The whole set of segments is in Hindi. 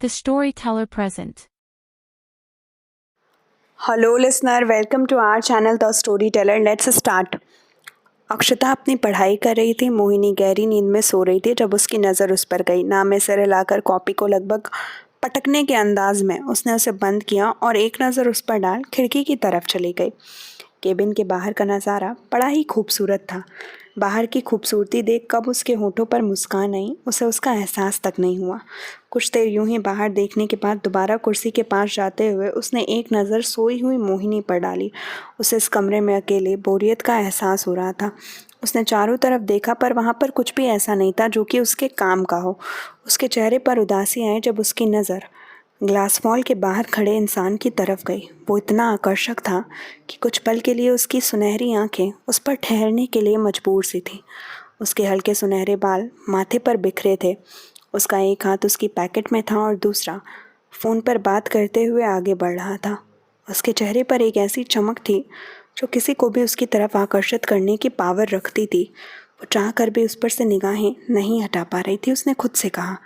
The Storyteller Present. Hello listener, welcome to our channel the story teller. Let's start. Akshata अपनी पढ़ाई कर रही थी। मोहिनी गहरी नींद में सो रही थी जब उसकी नज़र उस पर गई। नाम में सिर हिलाकर कॉपी को लगभग पटकने के अंदाज में उसने उसे बंद किया और एक नज़र उस पर डाल खिड़की की तरफ चली गई। केबिन के बाहर का नज़ारा बड़ा ही खूबसूरत था। बाहर की खूबसूरती देख कब उसके होठों पर मुस्कान आई, उसे उसका एहसास तक नहीं हुआ। कुछ देर यूं ही बाहर देखने के बाद दोबारा कुर्सी के पास जाते हुए उसने एक नज़र सोई हुई मोहिनी पर डाली। उसे इस कमरे में अकेले बोरियत का एहसास हो रहा था। उसने चारों तरफ देखा पर वहाँ पर कुछ भी ऐसा नहीं था जो कि उसके काम का हो। उसके चेहरे पर उदासी आई जब उसकी नज़र ग्लास वॉल के बाहर खड़े इंसान की तरफ गई। वो इतना आकर्षक था कि कुछ पल के लिए उसकी सुनहरी आंखें उस पर ठहरने के लिए मजबूर सी थी। उसके हल्के सुनहरे बाल माथे पर बिखरे थे। उसका एक हाथ उसकी पैकेट में था और दूसरा फ़ोन पर बात करते हुए आगे बढ़ रहा था। उसके चेहरे पर एक ऐसी चमक थी जो किसी को भी उसकी तरफ आकर्षित करने की पावर रखती थी। वो चाह कर भी उस पर से निगाहें नहीं हटा पा रही थी। उसने खुद से कहा,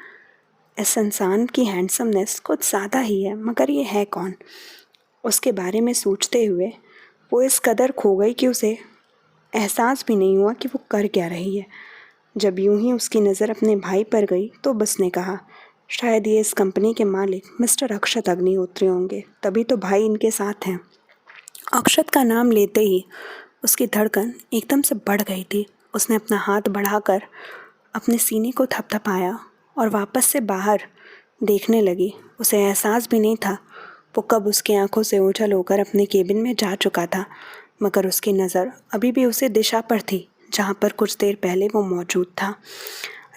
इस इंसान की हैंडसमनेस कुछ ज़्यादा ही है, मगर ये है कौन? उसके बारे में सोचते हुए वो इस कदर खो गई कि उसे एहसास भी नहीं हुआ कि वो कर क्या रही है। जब यूं ही उसकी नज़र अपने भाई पर गई तो बस ने कहा, शायद ये इस कंपनी के मालिक मिस्टर अक्षत अग्निहोत्री होंगे, तभी तो भाई इनके साथ हैं। अक्षत का नाम लेते ही उसकी धड़कन एकदम से बढ़ गई थी। उसने अपना हाथ बढ़ाकर अपने सीने को थपथपाया और वापस से बाहर देखने लगी। उसे एहसास भी नहीं था वो कब उसकी आंखों से ओझल होकर अपने केबिन में जा चुका था, मगर उसकी नज़र अभी भी उसी दिशा पर थी जहाँ पर कुछ देर पहले वो मौजूद था।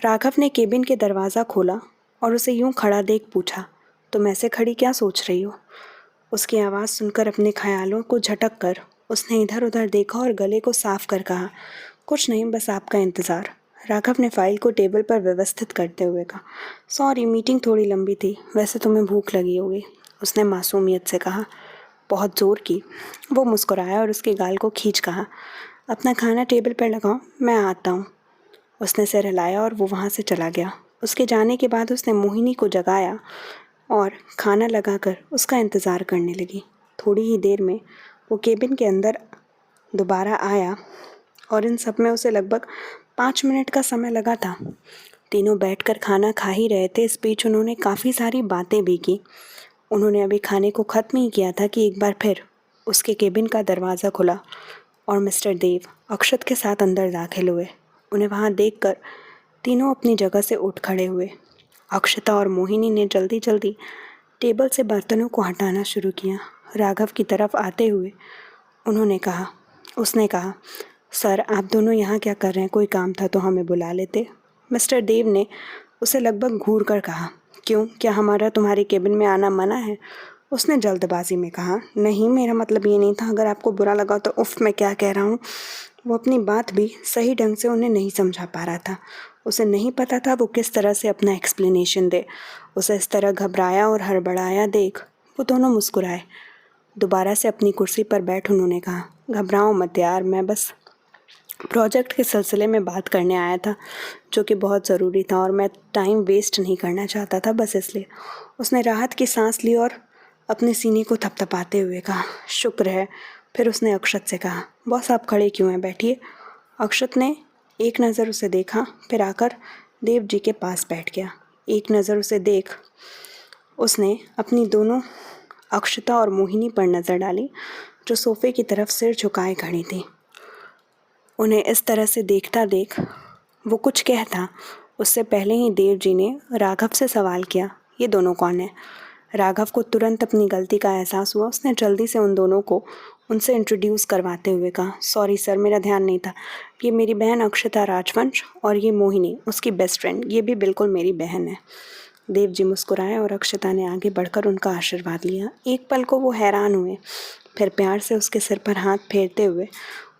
राघव ने केबिन के दरवाज़ा खोला और उसे यूं खड़ा देख पूछा, तुम ऐसे खड़ी क्या सोच रही हो? उसकी आवाज़ सुनकर अपने ख्यालों को झटक कर उसने इधर उधर देखा और गले को साफ कर कहा, कुछ नहीं, बस आपका इंतज़ार। राघव ने फाइल को टेबल पर व्यवस्थित करते हुए कहा, सॉरी, मीटिंग थोड़ी लंबी थी, वैसे तुम्हें भूख लगी होगी। उसने मासूमियत से कहा, बहुत ज़ोर की। वो मुस्कुराया और उसके गाल को खींच कहा, अपना खाना टेबल पर लगाओ, मैं आता हूँ। उसने सिर हिलाया और वो वहाँ से चला गया। उसके जाने के बाद उसने मोहिनी को जगाया और खाना लगाकर उसका इंतज़ार करने लगी। थोड़ी ही देर में वो केबिन के अंदर दोबारा आया और इन सब में उसे लगभग 5 मिनट का समय लगा था। तीनों बैठकर खाना खा ही रहे थे। इस बीच उन्होंने काफ़ी सारी बातें भी की। उन्होंने अभी खाने को ख़त्म ही किया था कि एक बार फिर उसके केबिन का दरवाज़ा खुला और मिस्टर देव अक्षत के साथ अंदर दाखिल हुए। उन्हें वहाँ देखकर तीनों अपनी जगह से उठ खड़े हुए। अक्षता और मोहिनी ने जल्दी जल्दी टेबल से बर्तनों को हटाना शुरू किया। राघव की तरफ आते हुए उसने कहा, सर, आप दोनों यहाँ क्या कर रहे हैं? कोई काम था तो हमें बुला लेते। मिस्टर देव ने उसे लगभग घूर कर कहा, क्यों, क्या हमारा तुम्हारे केबिन में आना मना है? उसने जल्दबाजी में कहा, नहीं, मेरा मतलब ये नहीं था, अगर आपको बुरा लगा तो उफ, मैं क्या कह रहा हूँ। वो अपनी बात भी सही ढंग से उन्हें नहीं समझा पा रहा था। उसे नहीं पता था वो किस तरह से अपना एक्सप्लेनेशन दे। उसे इस तरह घबराया और हड़बड़ाया देख वो दोनों मुस्कुराए। दोबारा से अपनी कुर्सी पर बैठ उन्होंने कहा, घबराओ मत यार, मैं बस प्रोजेक्ट के सिलसिले में बात करने आया था जो कि बहुत ज़रूरी था और मैं टाइम वेस्ट नहीं करना चाहता था, बस इसलिए। उसने राहत की सांस ली और अपने सीने को थपथपाते हुए कहा, शुक्र है। फिर उसने अक्षत से कहा, बॉस आप खड़े क्यों हैं, बैठिए। अक्षत ने एक नज़र उसे देखा, फिर आकर देव जी के पास बैठ गया। एक नज़र उसे देख उसने अपनी दोनों अक्षता और मोहिनी पर नज़र डाली जो सोफे की तरफ सिर झुकाए खड़ी थी। उन्हें इस तरह से देखता देख वो कुछ कहता उससे पहले ही देव जी ने राघव से सवाल किया, ये दोनों कौन है? राघव को तुरंत अपनी गलती का एहसास हुआ। उसने जल्दी से उन दोनों को उनसे इंट्रोड्यूस करवाते हुए कहा, सॉरी सर, मेरा ध्यान नहीं था, ये मेरी बहन अक्षता राजवंश और ये मोहिनी उसकी बेस्ट फ्रेंड, ये भी बिल्कुल मेरी बहन है। देव जी मुस्कुराए और अक्षता ने आगे बढ़कर उनका आशीर्वाद लिया। एक पल को वो हैरान हुए, फिर प्यार से उसके सिर पर हाथ फेरते हुए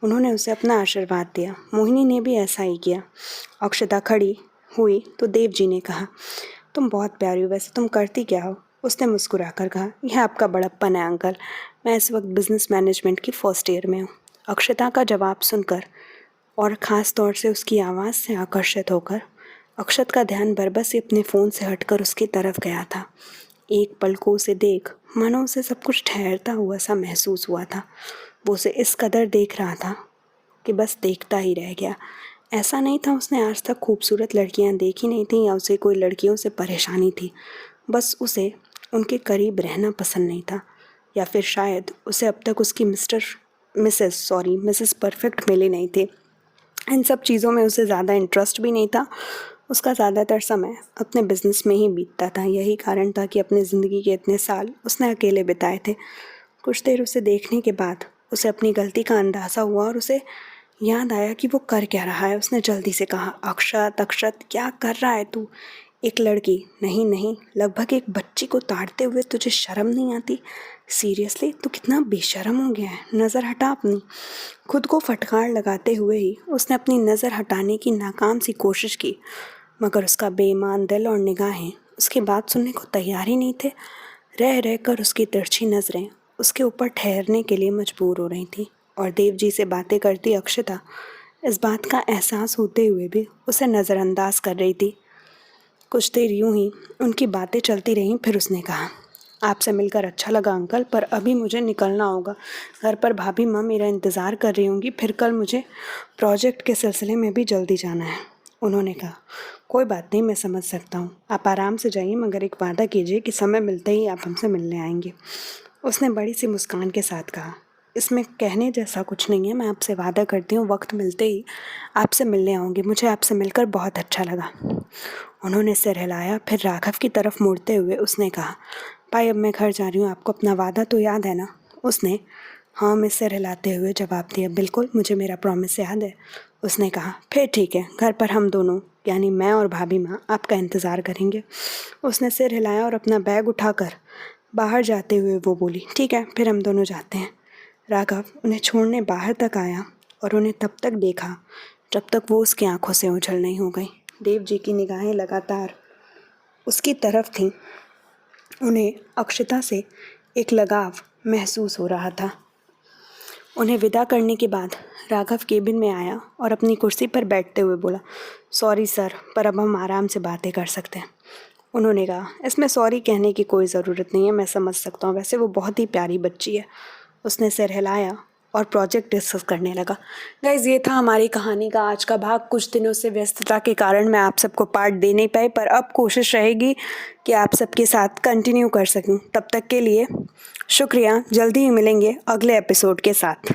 उन्होंने उसे अपना आशीर्वाद दिया। मोहिनी ने भी ऐसा ही किया। अक्षता खड़ी हुई तो देव जी ने कहा, तुम बहुत प्यारी हो, वैसे तुम करती क्या हो? उसने मुस्कुराकर कहा, यह आपका बड़प्पन है अंकल, मैं इस वक्त बिजनेस मैनेजमेंट की फर्स्ट ईयर में हूँ। अक्षता का जवाब सुनकर और ख़ास तौर से उसकी आवाज़ से आकर्षित होकर अक्षत का ध्यान बरबस ही अपने फ़ोन से हटकर उसकी तरफ गया था। एक पल को उसे देख मानो उसे सब कुछ ठहरता हुआ सा महसूस हुआ था। वो उसे इस कदर देख रहा था कि बस देखता ही रह गया। ऐसा नहीं था उसने आज तक खूबसूरत लड़कियां देखी नहीं थीं या उसे कोई लड़कियों से परेशानी थी। बस उसे उनके करीब रहना पसंद नहीं था, या फिर शायद उसे अब तक उसकी मिसेस परफेक्ट मिली नहीं थी। इन सब चीज़ों में उसे ज़्यादा इंटरेस्ट भी नहीं था। उसका ज़्यादातर समय अपने बिजनेस में ही बीतता था। यही कारण था कि अपनी ज़िंदगी के इतने साल उसने अकेले बिताए थे। कुछ देर उसे देखने के बाद उसे अपनी गलती का अंदाज़ा हुआ और उसे याद आया कि वो कर क्या रहा है। उसने जल्दी से कहा, अक्षत अक्षत, क्या कर रहा है तू? एक लड़की, नहीं नहीं, लगभग एक बच्ची को ताड़ते हुए तुझे शर्म नहीं आती? सीरियसली तू कितना बेशर्म हो गया है। नज़र हटा अपनी। खुद को फटकार लगाते हुए ही उसने अपनी नज़र हटाने की नाकाम सी कोशिश की, मगर उसका बेईमान दिल और निगाहें उसकी बात सुनने को तैयार ही नहीं थे। रह रहकर उसकी तिरछी नज़रें उसके ऊपर ठहरने के लिए मजबूर हो रही थी, और देव जी से बातें करती अक्षता इस बात का एहसास होते हुए भी उसे नज़रअंदाज कर रही थी। कुछ देर यूं ही उनकी बातें चलती रहीं। फिर उसने कहा, आपसे मिलकर अच्छा लगा अंकल, पर अभी मुझे निकलना होगा। घर पर भाभी माँ मेरा इंतज़ार कर रही होंगी। फिर कल मुझे प्रोजेक्ट के सिलसिले में भी जल्दी जाना है। उन्होंने कहा, कोई बात नहीं, मैं समझ सकता हूँ, आप आराम से जाइए, मगर एक वादा कीजिए कि समय मिलते ही आप हमसे मिलने आएंगे। उसने बड़ी सी मुस्कान के साथ कहा, इसमें कहने जैसा कुछ नहीं है, मैं आपसे वादा करती हूँ वक्त मिलते ही आपसे मिलने आऊँगी। मुझे आपसे मिलकर बहुत अच्छा लगा। उन्होंने सिर हिलाया। फिर राघव की तरफ मुड़ते हुए उसने कहा, भाई अब मैं घर जा रही हूँ, आपको अपना वादा तो याद है ना? उसने हाँ में सिर हिलाते हुए जवाब दिया, बिल्कुल, मुझे मेरा प्रॉमिस याद है। उसने कहा, फिर ठीक है, घर पर हम दोनों यानी मैं और भाभी माँ आपका इंतज़ार करेंगे। उसने सिर हिलाया और अपना बैग उठाकर बाहर जाते हुए वो बोली, ठीक है, फिर हम दोनों जाते हैं। राघव उन्हें छोड़ने बाहर तक आया और उन्हें तब तक देखा जब तक वो उसकी आंखों से ओझल नहीं हो गई। देव जी की निगाहें लगातार उसकी तरफ थीं। उन्हें अक्षता से एक लगाव महसूस हो रहा था। उन्हें विदा करने के बाद राघव केबिन में आया और अपनी कुर्सी पर बैठते हुए बोला, सॉरी सर, पर अब हम आराम से बातें कर सकते हैं। उन्होंने कहा, इसमें सॉरी कहने की कोई ज़रूरत नहीं है, मैं समझ सकता हूँ, वैसे वो बहुत ही प्यारी बच्ची है। उसने सिर हिलाया और प्रोजेक्ट डिस्कस करने लगा। गाइज़, ये था हमारी कहानी का आज का भाग। कुछ दिनों से व्यस्तता के कारण मैं आप सबको पार्ट दे नहीं पाई, पर अब कोशिश रहेगी कि आप सबके साथ कंटिन्यू कर सकूं। तब तक के लिए शुक्रिया। जल्दी ही मिलेंगे अगले एपिसोड के साथ।